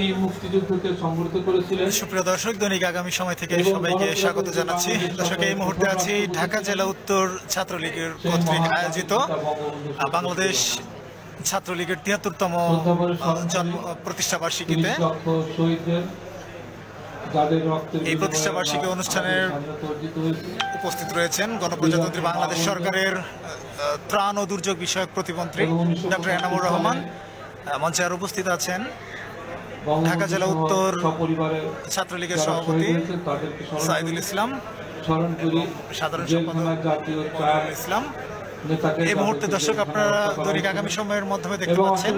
এই মুক্তিযুদ্ধকে সংগঠিত করেছিলেন। সুপ্রিয় দর্শক, দৈনিক আগামী সময় থেকে সবাইকে স্বাগত জানাচ্ছি। দর্শক, এই মুহূর্তে আছি ঢাকা জেলা উত্তর ছাত্রলীগের কর্তৃক আয়োজিত বাংলাদেশ ছাত্রলীগের ৭৩তম প্রতিষ্ঠা বার্ষিকীতে। এই প্রতিষ্ঠা বার্ষিকী অনুষ্ঠানের উপস্থিত রয়েছেন গণপ্রজাতন্ত্রী বাংলাদেশ সরকারের ত্রাণ ও দুর্যোগ বিষয়ক প্রতিমন্ত্রী ডক্টর এনামুর রহমান। মঞ্চে আর উপস্থিত আছেন ঢাকা জেলা উত্তর ছাত্রলীগের সভাপতি সাইদুল ইসলাম, সাধারণ সম্পাদক ইসলাম। এই মুহূর্তে দর্শক আপনারা দৈনিক আগামী সময়ের মাধ্যমে দেখতে পাচ্ছেন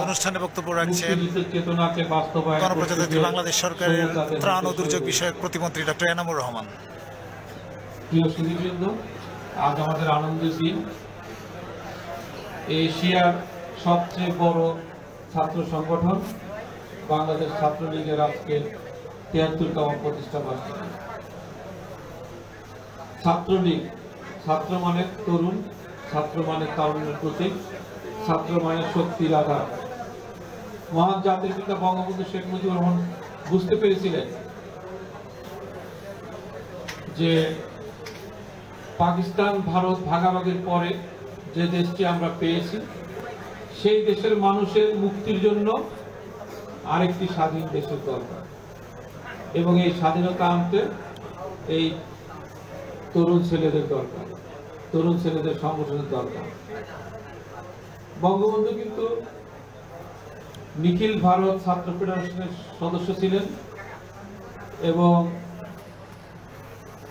অনুষ্ঠানে বক্তব্য রাখছেন গণপ্রজাতন্ত্রী বাংলাদেশ সরকারের ত্রাণ ও দুর্যোগ বিষয়ক প্রতিমন্ত্রী ডক্টর এনামুর রহমান। প্রিয় সুধীবৃন্দ, আজ আমাদের আনন্দের দিন। এশিয়ার সবচেয়ে বড় ছাত্র সংগঠন বাংলাদেশ ছাত্রলীগের আজকে ৭৩তম প্রতিষ্ঠা বার্ষিকী। ছাত্রলীগ, ছাত্র মানে তরুণ, ছাত্র মানে তারুণ্যের প্রতীক, ছাত্র মানে শক্তির আধার। মহান জাতির পিতা বঙ্গবন্ধু শেখ মুজিবুর রহমান বুঝতে পেরেছিলেন যে পাকিস্তান ভারত ভাগাভাগির পরে যে দেশটি আমরা পেয়েছি, সেই দেশের মানুষের মুক্তির জন্য আরেকটি স্বাধীন দেশের দরকার, এবং এই স্বাধীনতা আনতে এই তরুণ ছেলেদের দরকার, তরুণ ছেলেদের সংগঠনের দরকার। বঙ্গবন্ধু কিন্তু নিখিল ভারত ছাত্র ফেডারেশনের সদস্য ছিলেন এবং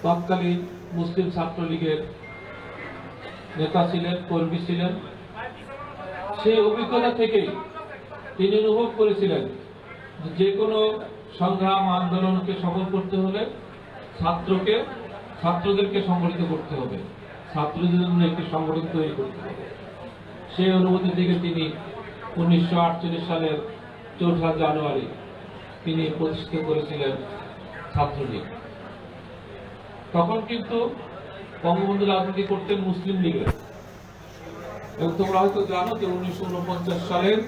তৎকালীন মুসলিম ছাত্রলীগের নেতা ছিলেন, কর্মী ছিলেন। সেই অভিজ্ঞতা থেকেই তিনি অনুভব করেছিলেন যে কোনো সংগ্রাম আন্দোলনকে সফল করতে হলে ছাত্রদেরকে সংগঠিত করতে হবে, ছাত্রদের জন্য একটি সংগঠন তৈরি করতে হবে। সেই অনুভূতি থেকে তিনি ১৯৪৮ সালের ৪ঠা জানুয়ারি তিনি প্রতিষ্ঠিত করেছিলেন ছাত্রলীগ। তখন কিন্তু বঙ্গবন্ধু রাজনীতি করতেন মুসলিম লীগের, এবং তোমরা হয়তো জানো যে ১৯৪৯ সালের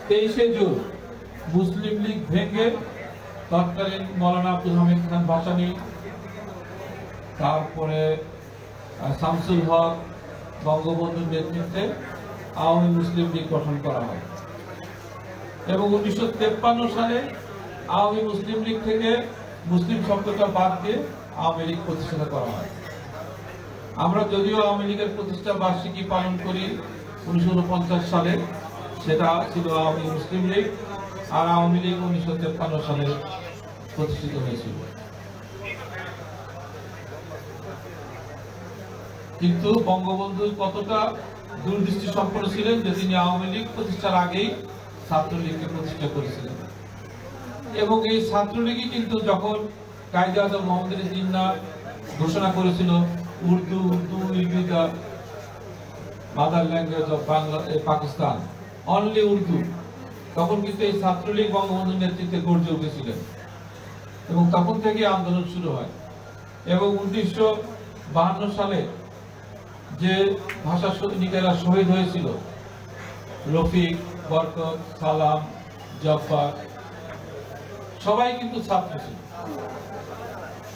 ২৩শে জুন মুসলিম লীগ ভেঙে তৎকালীন মৌলানা আব্দুল হামিদ খান ভাসানী, তারপরে শামসুল হক, বঙ্গবন্ধুর নেতৃত্বে আওয়ামী মুসলিম লীগ গঠন করা হয়, এবং ১৯৫৩ সালে আওয়ামী মুসলিম লীগ থেকে মুসলিম শব্দটা বাদ দিয়ে আওয়ামী লীগ প্রতিষ্ঠা করা হয়। আমরা যদিও আওয়ামী লীগের প্রতিষ্ঠা বার্ষিকী পালন করি ১৯৪৯ সালে, সেটা ছিল আওয়ামী মুসলিম লীগ, আর আওয়ামী লীগ ১৯৫৩ সালে প্রতিষ্ঠিত হয়েছিল। কিন্তু বঙ্গবন্ধু কতটা দূরদৃষ্টি সম্পন্ন ছিলেন যে তিনি আওয়ামী লীগ প্রতিষ্ঠার আগেই ছাত্রলীগকে প্রতিষ্ঠা করেছিলেন। এবং এই ছাত্রলীগই কিন্তু যখন কায়েদে আজম মোহাম্মদ জিন্নাহ ঘোষণা করেছিল Urdu will be the mother language of Pakistan, only Urdu, তখন কিন্তু এই ছাত্রলীগ বঙ্গবন্ধুর নেতৃত্বে গর্জে উঠেছিলেন, এবং তখন থেকে আন্দোলন শুরু হয়। এবং ১৯৫২ সালে যে ভাষা সৈনিকেরা শহীদ হয়েছিল, রফিক, বরকত, সালাম, জব্বার, সবাই কিন্তু ছাত্র ছিল,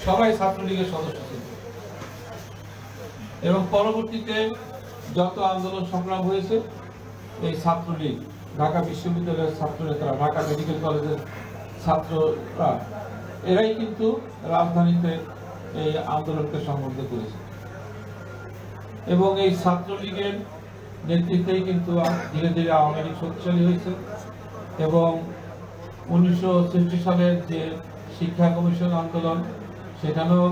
সবাই ছাত্রলীগের সদস্য ছিল। এবং পরবর্তীতে যত আন্দোলন সংগ্রাম হয়েছে, এই ছাত্রলীগ, ঢাকা বিশ্ববিদ্যালয়ের ছাত্র নেতারা, ঢাকা মেডিকেল কলেজের ছাত্ররা, এরাই কিন্তু রাজধানীতে এই আন্দোলনকে সংগঠিত করেছে। এবং এই ছাত্রলীগের নেতৃত্বেই কিন্তু ধীরে ধীরে আওয়ামী লীগ শক্তিশালী হয়েছে। এবং ১৯৬৬ সালের যে শিক্ষা কমিশন আন্দোলন, সেখানেও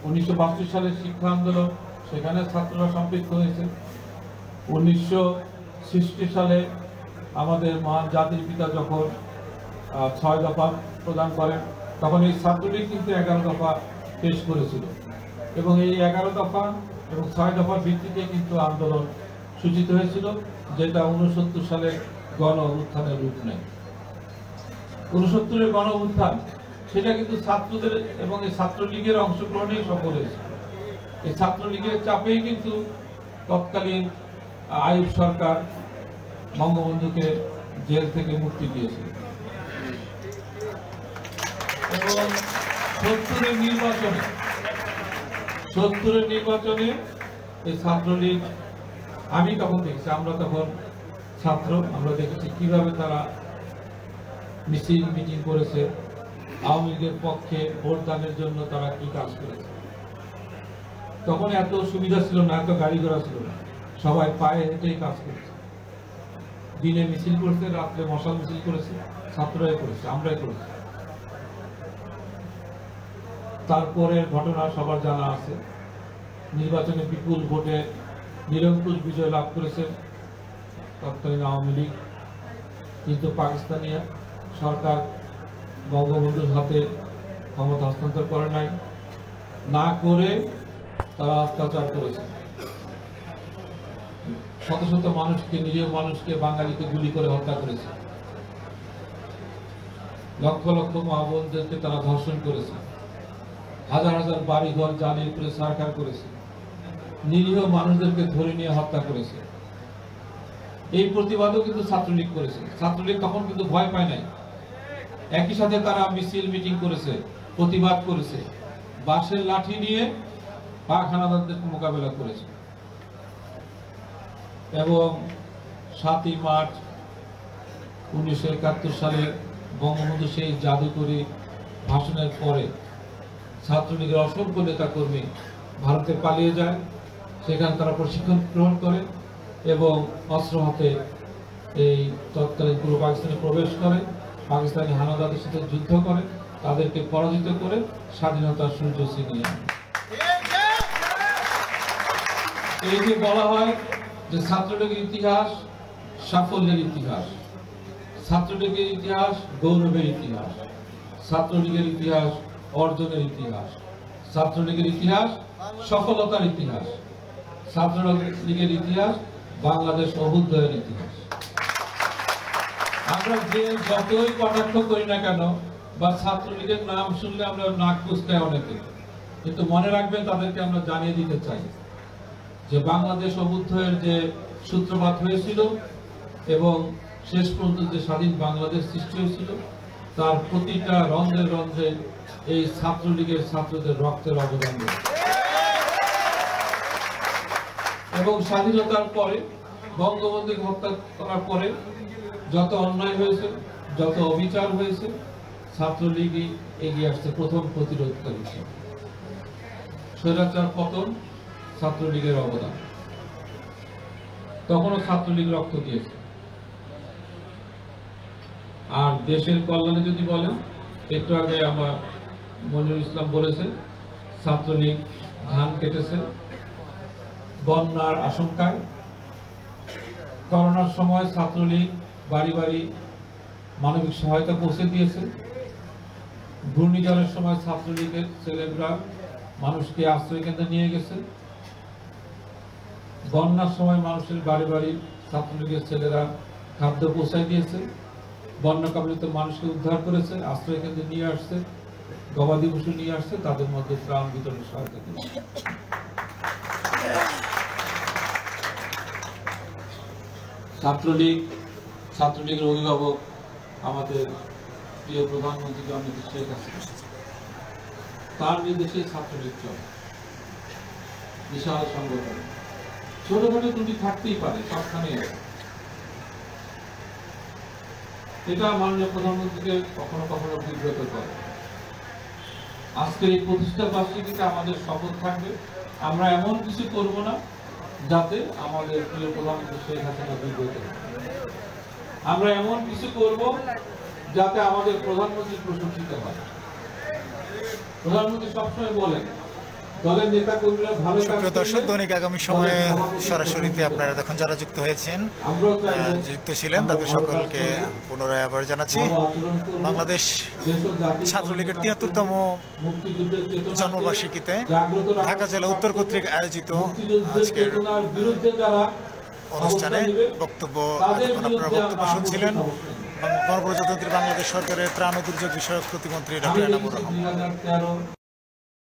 ১৯৬২ সালের শিক্ষা আন্দোলন, সেখানে ছাত্ররা সম্পৃক্ত হয়েছে। ১৯৬০ সালে আমাদের মহান জাতির পিতা যখন ৬ দফা প্রদান করেন, তখন এই ছাত্রলীগ কিন্তু ১১ দফা পেশ করেছিল, এবং এই ১১ দফা এবং ৬ দফার ভিত্তিতে কিন্তু আন্দোলন সূচিত হয়েছিল, যেটা ৬৯ সালের গণ অভ্যুত্থানের রূপ নেয়। ৬৯-এর গণ অভ্যুত্থান সেটা কিন্তু ছাত্রদের এবং এই ছাত্রলীগের অংশগ্রহণেই সফল হয়েছে। এই ছাত্রলীগের চাপেই কিন্তু তৎকালীন আইয়ুব সরকার বঙ্গবন্ধুকে জেল থেকে মুক্তি দিয়েছিল। এবং ৭০-এর নির্বাচনে এই ছাত্রলীগ, আমি তখন দেখছি, আমরা তখন ছাত্র, আমরা দেখেছি কিভাবে তারা মিছিল মিটিং করেছে, আওয়ামী লীগের পক্ষে ভোটদানের জন্য তারা কি কাজ করেছে। তখন এত সুবিধা ছিল না, এত গাড়ি ঘোড়া ছিল না, সবাই পায়ে হেঁটেই কাজ করেছে। দিনে মিছিল করেছে, রাত্রে মশাল মিছিল করেছে, ছাত্ররাই করেছে, আমরাই করেছি। তারপরের ঘটনা সবার জানা আছে, নির্বাচনে বিপুল ভোটে নিরঙ্কুশ বিজয় লাভ করেছে তৎকালীন আওয়ামী লীগ। কিন্তু পাকিস্তানি সরকার বঙ্গবন্ধুর হাতে ক্ষমতা হস্তান্তর করে নাই, না করে তারা অত্যাচার করেছে। শত শত মানুষকে, নিরীহ মানুষকে, বাঙালিকে গুলি করে হত্যা করেছে। লক্ষ লক্ষ মা বোনদেরকে তারা ধর্ষণ করেছে। হাজার হাজার বাড়ি ঘর জ্বালিয়ে করে সরকার করেছে। নিরীহ মানুষদেরকে ধরে নিয়ে হত্যা করেছে। এই প্রতিবাদও কিন্তু ছাত্রলীগ করেছে। ছাত্রলীগ তখন কিন্তু ভয় পায় নাই। একই সাথে তারা মিছিল মিটিং করেছে, প্রতিবাদ করেছে, বাঁশের লাঠি নিয়ে পাক হানাদারদের মোকাবেলা করেছে। এবং ৭ই মার্চ ১৯৭১ সালে বঙ্গবন্ধু সেই জাদুকরী ভাষণের পরে ছাত্রলীগের অসংখ্য নেতাকর্মী ভারতে পালিয়ে যায়। সেখানে তারা প্রশিক্ষণ গ্রহণ করে এবং অস্ত্র হাতে এই তৎকালীন পূর্ব পাকিস্তানে প্রবেশ করে, পাকিস্তানি হানাদারদের সাথে যুদ্ধ করে, তাদেরকে পরাজিত করে স্বাধীনতার সূর্য ছিনিয়ে আনে। এই যে বলা হয় যে ছাত্রলীগের ইতিহাস সাফল্যের ইতিহাস, ছাত্রলীগের ইতিহাস গৌরবের ইতিহাস, ছাত্রলীগের ইতিহাস অর্জনের ইতিহাস, ছাত্রলীগের ইতিহাস সফলতার ইতিহাস, ছাত্রলীগের ইতিহাস বাংলাদেশ অভ্যুদয়ের ইতিহাস। আমরা যে যতই কটাক্ষ করি না কেন, বা ছাত্রলীগের নাম শুনলে আমরা নাক কুঁচকাই অনেকে, কিন্তু মনে রাখবেন, তাদেরকে আমরা জানিয়ে দিতে চাই যে বাংলাদেশ অভ্যুদয়ের যে সূত্রপাত হয়েছিল এবং শেষ পর্যন্ত যে স্বাধীন বাংলাদেশ সৃষ্টি হয়েছিল, তার প্রতিটা রন্ধ্রে রন্ধ্রে এই ছাত্রলীগের ছাত্রদের রক্তের অবদান রয়েছে। এবং স্বাধীনতার পরে বঙ্গবন্ধুকে হত্যা করার পরে যত অন্যায় হয়েছে, যত অবিচার হয়েছে, ছাত্রলীগই এগিয়ে আসছে প্রথম প্রতিরোধকারী হিসেবে। স্বৈরাচার পতন, ছাত্রলীগের অবদান। তখনও ছাত্রলীগ রক্ত দিয়েছে। আর দেশের কল্যাণে যদি বলেন, একটু আগে আমার মনিরুল ইসলাম বলেছে, ছাত্রলীগ ধান কেটেছে বন্যার আশঙ্কায়। করোনার সময় ছাত্রলীগ বাড়ি বাড়ি মানবিক সহায়তা পৌঁছে দিয়েছে। ঘূর্ণিঝড়ের সময় ছাত্রলীগের ছেলেরা মানুষকে আশ্রয় কেন্দ্রে নিয়ে গেছে। বন্যার সময় মানুষের বাড়ি বাড়ি ছাত্রলীগের ছেলেরা খাদ্য পৌঁছায় দিয়েছে। বন্যা কবলিত মানুষকে উদ্ধার করেছে, আশ্রয় কেন্দ্রে নিয়ে আসছে, গবাদি পশু নিয়ে আসছে, তাদের মধ্যে ত্রাণ বিতরণের সহায়তা করেছে। ছাত্রলীগের অভিভাবক আমাদের প্রিয় প্রধানমন্ত্রী জননেত্রী শেখ হাসিনা, তার নির্দেশে ছাত্রলীগ চলে। বিশাল সংগঠন, ছোটখাটো ত্রুটি থাকতেই পারে, সবখানে। এটা মাননীয় প্রধানমন্ত্রীকে কখনো কখনো বিব্রত করে। আজকের এই প্রতিষ্ঠা বার্ষিকীতে আমাদের শপথ থাকবে, আমরা এমন কিছু করব না যাতে আমাদের প্রিয় প্রধানমন্ত্রী শেখ হাসিনা বিব্রত হয়। আমরা এমন কিছু করব যাতে আমাদের প্রধানমন্ত্রী প্রশংসিত হয়। প্রধানমন্ত্রী সবসময় বলেন, দলের নেতা কর্মীরা ভালো কাজ করলে। দর্শক, দৈনিক আগামী সময়ে সরাসরিতে আপনারা এখন যারা যুক্ত হয়েছেন, যুক্ত ছিলেন, তাদের সকলকে পুনরায় আবার জানাচ্ছি। বাংলাদেশ ছাত্রলীগের ৭৩তম জন্মবার্ষিকীতে ঢাকা জেলা উত্তর কর্তৃক আয়োজিত আজকের অনুষ্ঠানে বক্তব্য শুনছিলেন গণপ্রজাতন্ত্রী বাংলাদেশ সরকারের ত্রাণ ও দুর্যোগ বিষয়ক প্রতিমন্ত্রী ডক্টর এনামুর রহমান।